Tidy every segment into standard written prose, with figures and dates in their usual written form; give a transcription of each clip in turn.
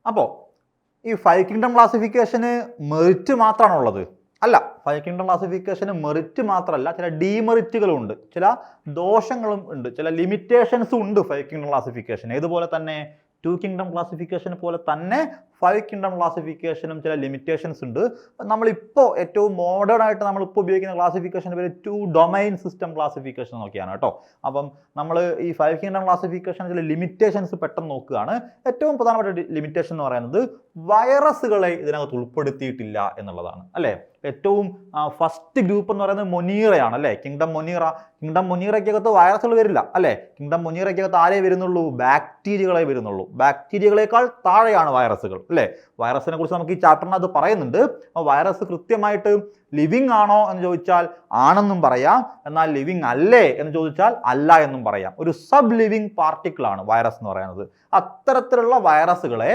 അപ്പോൾ ഈ 5 kingdom ക്ലാസിഫിക്കേഷന് merit മാത്രമാണുള്ളത്? അല്ല, 5 കിങ്ഡം ക്ലാസിഫിക്കേഷന് മെറിറ്റ് മാത്രമല്ല, ചില ഡീമെറിറ്റുകളും ഉണ്ട്, ചില ദോഷങ്ങളും ഉണ്ട്, ചില ലിമിറ്റേഷൻസും ഉണ്ട് 5 കിങ്ഡം ക്ലാസിഫിക്കേഷൻ. ഇതുപോലെ തന്നെ 2 കിങ്ഡം ക്ലാസിഫിക്കേഷൻ പോലെ തന്നെ 5 കിങ്ഡം ക്ലാസിഫിക്കേഷനും ചില ലിമിറ്റേഷൻസ് ഉണ്ട്. നമ്മളിപ്പോൾ ഏറ്റവും മോഡേൺ ആയിട്ട് നമ്മളിപ്പോൾ ഉപയോഗിക്കുന്ന ക്ലാസിഫിക്കേഷൻ്റെ പേര് 2 ഡൊമൈൻ സിസ്റ്റം ക്ലാസിഫിക്കേഷൻ നോക്കിയാണ് കേട്ടോ. അപ്പം നമ്മൾ ഈ 5 കിങ്ഡം ക്ലാസിഫിക്കേഷൻ ചില ലിമിറ്റേഷൻസ് പെട്ടെന്ന് നോക്കുകയാണ്. ഏറ്റവും പ്രധാനപ്പെട്ട ലിമിറ്റേഷൻ എന്ന് പറയുന്നത് വൈറസുകളെ ഇതിനകത്ത് ഉൾപ്പെടുത്തിയിട്ടില്ല എന്നുള്ളതാണ്, അല്ലേ? ഏറ്റവും ഫസ്റ്റ് ഗ്രൂപ്പ് എന്ന് പറയുന്നത് മൊനീറയാണ്, അല്ലേ? കിങ്ഡം മൊനീറയ്ക്കകത്ത് വൈറസുകൾ വരില്ല, അല്ലേ? കിങ്ഡം മൊനീറയ്ക്കകത്ത് ആരേ വരുന്നുള്ളൂ? ബാക്ടീരിയകളെ വരുന്നുള്ളൂ. ബാക്ടീരിയകളെക്കാൾ താഴെയാണ് വൈറസുകൾ, അല്ലേ? വൈറസിനെ കുറിച്ച് നമുക്ക് ഈ ചാപ്റ്ററിനകത്ത് പറയുന്നുണ്ട്. വൈറസ് കൃത്യമായിട്ട് ലിവിങ് ആണോ എന്ന് ചോദിച്ചാൽ ആണെന്നും പറയാം, എന്നാൽ ലിവിങ് അല്ലേ എന്ന് ചോദിച്ചാൽ അല്ല എന്നും പറയാം. ഒരു സബ് ലിവിങ് പാർട്ടിക്കിൾ ആണ് വൈറസ് എന്ന് പറയുന്നത്. അത്തരത്തിലുള്ള വൈറസുകളെ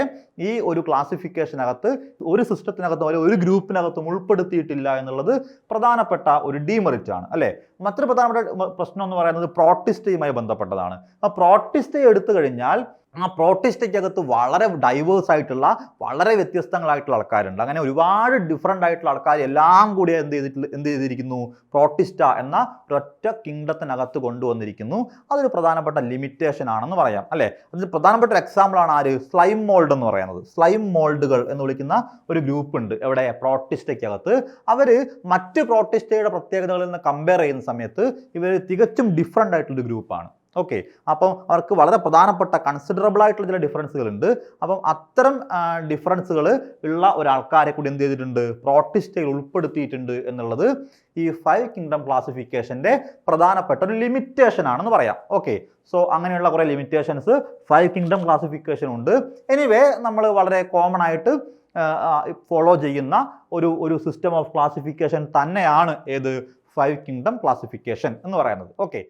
ഈ ഒരു ക്ലാസിഫിക്കേഷനകത്ത്, ഒരു സിസ്റ്റത്തിനകത്തും ഒരു ഗ്രൂപ്പിനകത്തും ഉൾപ്പെടുത്തിയിട്ടില്ല എന്നുള്ളത് പ്രധാനപ്പെട്ട ഒരു ഡീമെറിറ്റ് ആണ്, അല്ലേ? മറ്റൊരു പ്രധാനപ്പെട്ട പ്രശ്നം എന്ന് പറയുന്നത് പ്രോട്ടിസ്റ്റയുമായി ബന്ധപ്പെട്ടതാണ്. ആ പ്രോട്ടിസ്റ്റയെ എടുത്തു കഴിഞ്ഞാൽ ആ പ്രോട്ടിസ്റ്റയ്ക്കകത്ത് വളരെ ഡൈവേഴ്സ് ആയിട്ടുള്ള, വളരെ വ്യത്യസ്തങ്ങളായിട്ടുള്ള ആൾക്കാരുണ്ട്. അങ്ങനെ ഒരുപാട് ഡിഫറെൻ്റ് ആയിട്ടുള്ള ആൾക്കാർ എല്ലാം കൂടി എന്ത് ചെയ്തിരിക്കുന്നു? പ്രോട്ടിസ്റ്റ എന്ന ഒരൊറ്റ കിങ്ഡത്തിനകത്ത് കൊണ്ടുവന്നിരിക്കുന്നു. അതൊരു പ്രധാനപ്പെട്ട ലിമിറ്റേഷൻ ആണെന്ന് പറയാം, അല്ലേ? അതിന് പ്രധാനപ്പെട്ട ഒരു എക്സാമ്പിളാണ് ആര്? സ്ലൈം മോൾഡ് എന്ന് പറയുന്നത്. സ്ലൈം മോൾഡുകൾ എന്ന് വിളിക്കുന്ന ഒരു ഗ്രൂപ്പ് ഉണ്ട് എവിടെ? പ്രോട്ടിസ്റ്റയ്ക്കകത്ത്. അവർ മറ്റ് പ്രോട്ടിസ്റ്റയുടെ പ്രത്യേകതകളിൽ നിന്ന് കമ്പയർ ചെയ്യുന്ന സമയത്ത് ഇവർ തികച്ചും ഡിഫറെൻ്റ് ആയിട്ടുള്ളൊരു ഗ്രൂപ്പാണ്. ഓക്കെ, അപ്പം അവർക്ക് വളരെ പ്രധാനപ്പെട്ട കൺസിഡറബിൾ ആയിട്ടുള്ള ചില ഡിഫറൻസുകൾ ഉണ്ട്. അപ്പം അത്തരം ഡിഫറൻസുകൾ ഉള്ള ഒരാൾക്കാരെ കൂടി എന്ത് ചെയ്തിട്ടുണ്ട്? പ്രോട്ടിസ്റ്റയിൽ ഉൾപ്പെടുത്തിയിട്ടുണ്ട് എന്നുള്ളത് ഈ 5 കിങ്ഡം ക്ലാസിഫിക്കേഷൻ്റെ പ്രധാനപ്പെട്ട ഒരു ലിമിറ്റേഷൻ ആണെന്ന് പറയാം. ഓക്കെ, സോ അങ്ങനെയുള്ള കുറേ ലിമിറ്റേഷൻസ് 5 കിങ്ഡം ക്ലാസിഫിക്കേഷൻ ഉണ്ട്. എനിവേ, നമ്മൾ വളരെ കോമൺ ആയിട്ട് ഫോളോ ചെയ്യുന്ന ഒരു സിസ്റ്റം ഓഫ് ക്ലാസിഫിക്കേഷൻ തന്നെയാണ് ഏത്? 5 കിങ്ഡം ക്ലാസിഫിക്കേഷൻ എന്ന് പറയുന്നത്. ഓക്കെ.